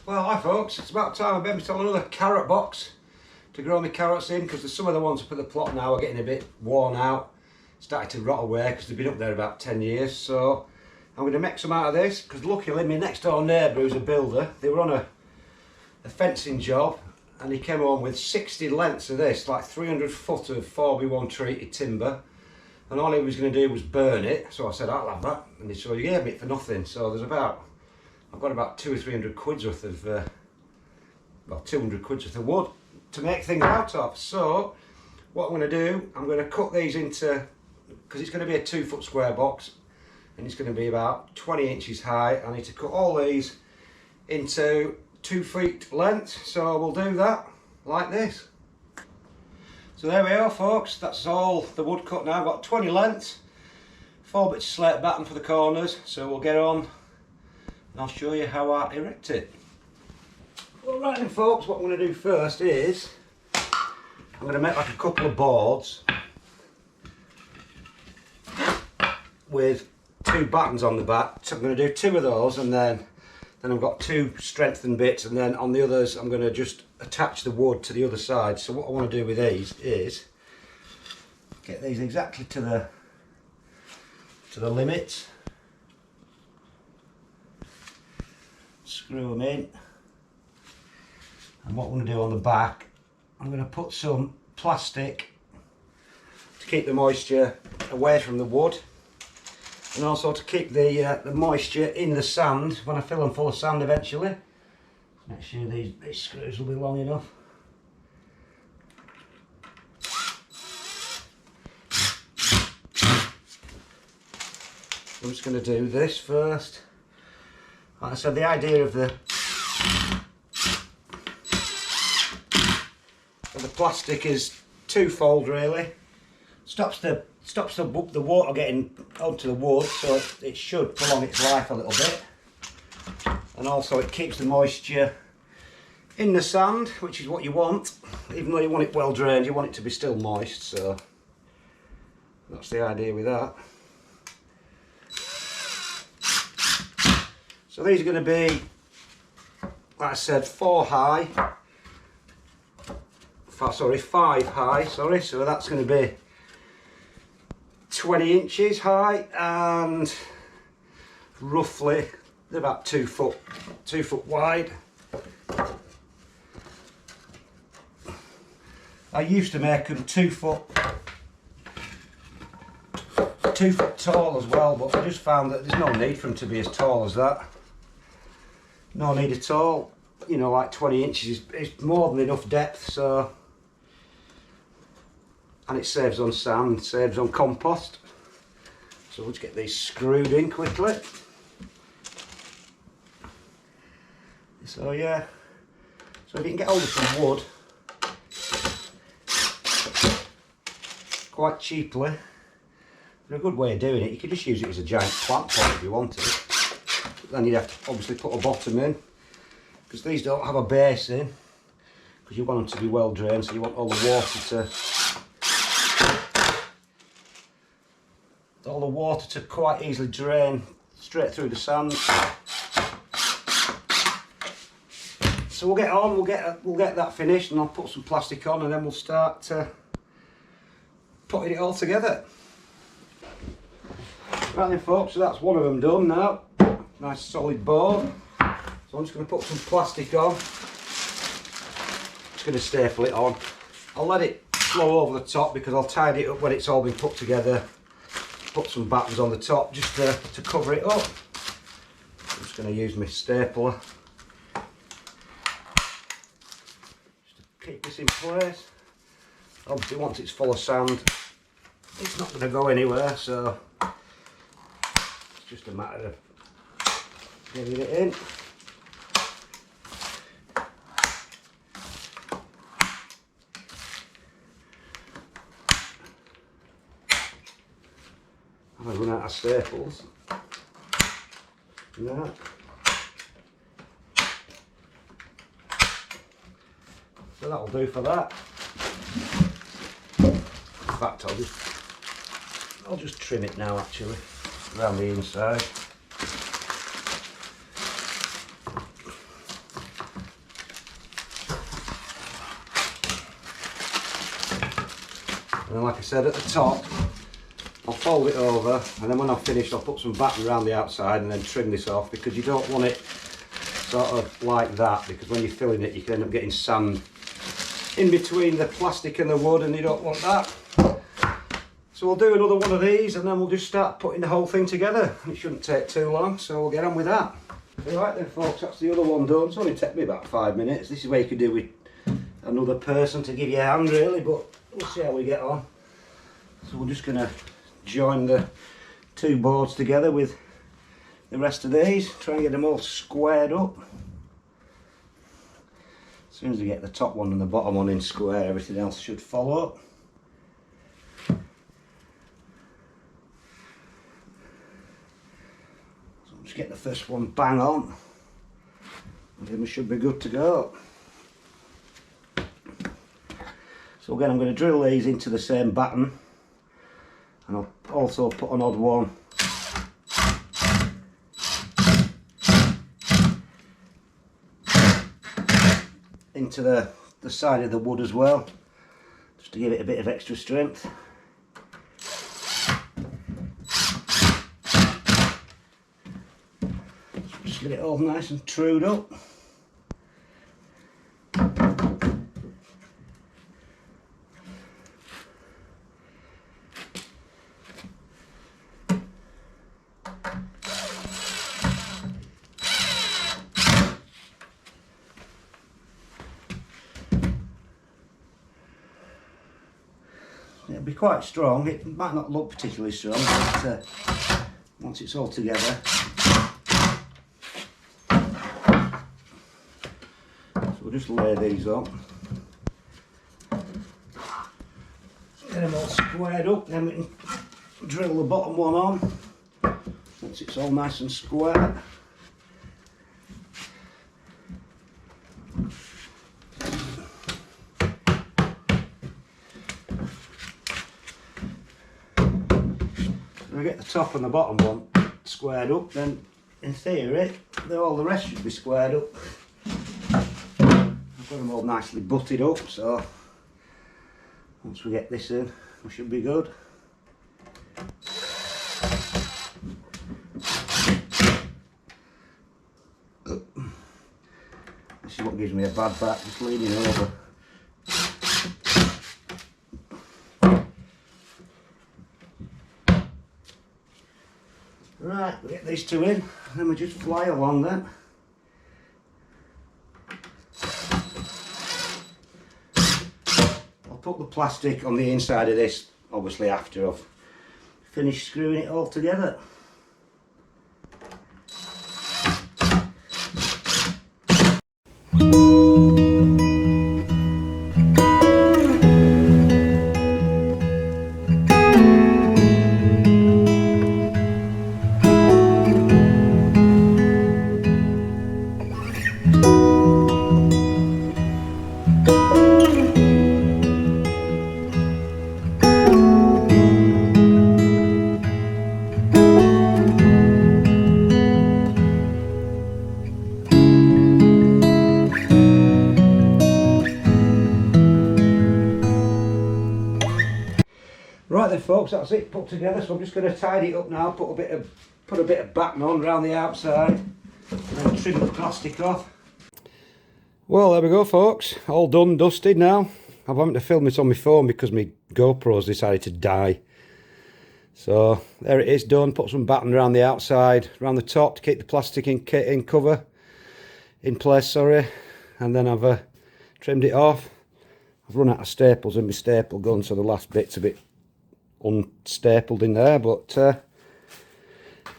Well, hi folks, it's about time I better install another carrot box to grow my carrots in, because some of the ones up at the plot now are getting a bit worn out, starting to rot away because they've been up there about 10 years. So I'm going to make some out of this, because luckily my next door neighbour, who's a builder, they were on a fencing job and he came home with 60 lengths of this, like 300 foot of 4x1 treated timber, and all he was going to do was burn it. So I said, I'll have that, and so he gave me it for nothing. So I've got about 200 or 300 quid's worth of, well, 200 quid's worth of wood to make things out of. So what I'm going to do, I'm going to cut these into, because it's going to be a 2-foot square box and it's going to be about 20 inches high. I need to cut all these into 2 feet length, so we'll do that like this. So there we are folks, that's all the wood cut now. I've got 20 lengths, 4 bits of slate batten for the corners, so we'll get on and I'll show you how I erect it. Well, right then folks, what I'm going to do first is I'm going to make like a couple of boards with 2 battens on the back. So I'm going to do 2 of those, and then I've got 2 strengthened bits, and then on the others I'm going to just attach the wood to the other side. So what I want to do with these is get these exactly to the limits. Screw them in, and what I'm going to do on the back, I'm going to put some plastic to keep the moisture away from the wood, and also to keep the moisture in the sand when I fill them full of sand eventually. Make sure these screws will be long enough. I'm just going to do this first. Like I said, the idea of the plastic is twofold really. Stops the water getting onto the wood, so it should prolong its life a little bit, and also it keeps the moisture in the sand, which is what you want. Even though you want it well drained, you want it to be still moist, so that's the idea with that. So these are going to be, like I said, 5 high, so that's going to be 20 inches high and roughly about 2 foot wide. I used to make them 2 foot tall as well, but I just found that there's no need for them to be as tall as that. No need at all. You know, like 20 inches is more than enough depth, so, and it saves on sand, saves on compost. So let's get these screwed in quickly. So yeah, so if you can get hold of some wood quite cheaply, a good way of doing it, you could just use it as a giant plant pot if you wanted. But then you'd have to obviously put a bottom in, because these don't have a base in, because you want them to be well drained, so you want all the water to quite easily drain straight through the sand. So we'll get on, we'll get that finished, and I'll put some plastic on, and then we'll start putting it all together. Right then folks, so that's one of them done now. Nice solid board. So I'm just going to put some plastic on. Just going to staple it on. I'll let it flow over the top because I'll tidy it up when it's all been put together. Put some battens on the top just to cover it up. I'm just going to use my stapler just to keep this in place. Obviously once it's full of sand, it's not going to go anywhere, so it's just a matter of getting it in. I've run out of staples. No. So that'll do for that. In fact, I'll just trim it now actually, around the inside. And then, like I said, at the top I'll fold it over, and then when I've finished I'll put some batter around the outside and then trim this off, because you don't want it sort of like that, because when you're filling it you can end up getting sand in between the plastic and the wood, and you don't want that. So we'll do another one of these and then we'll just start putting the whole thing together. It shouldn't take too long, so we'll get on with that. Right then folks, that's the other one done. It's only taken me about 5 minutes. This is where you could do with another person to give you a hand really, but we'll see how we get on. So we're just going to join the two boards together with the rest of these, try and get them all squared up. As soon as we get the top one and the bottom one in square, everything else should follow. So just get the first one bang on, and then we should be good to go. So again, I'm going to drill these into the same batten, and I'll also put an odd one into the side of the wood as well, just to give it a bit of extra strength. Just get it all nice and trued up. It'll be quite strong. It might not look particularly strong, but once it's all together. So we'll just lay these up. Get them all squared up, then we can drill the bottom one on once it's all nice and square. If we get the top and the bottom one squared up, then in theory all the rest should be squared up. I've got them all nicely butted up, so once we get this in we should be good. This is what gives me a bad back, just leaning over. Right, we get these two in, and then we just fly along then. I'll put the plastic on the inside of this, obviously after I've finished screwing it all together. Right then folks, that's it put together, so I'm just going to tidy it up now, put a bit of batten on around the outside, and then trim the plastic off. Well, there we go folks, all done, dusted now. I'm having to film it on my phone because my GoPro's decided to die. So there it is done, put some batten around the outside, around the top to keep the plastic in place, sorry. And then I've trimmed it off. I've run out of staples in my staple gun, so the last bit's a bit unstapled in there, but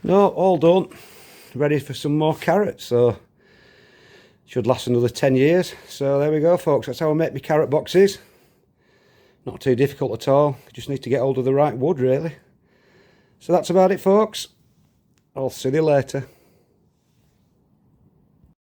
no, all done, ready for some more carrots. So should last another 10 years. So there we go folks, that's how I make my carrot boxes. Not too difficult at all, just need to get hold of the right wood really. So that's about it folks, I'll see you later.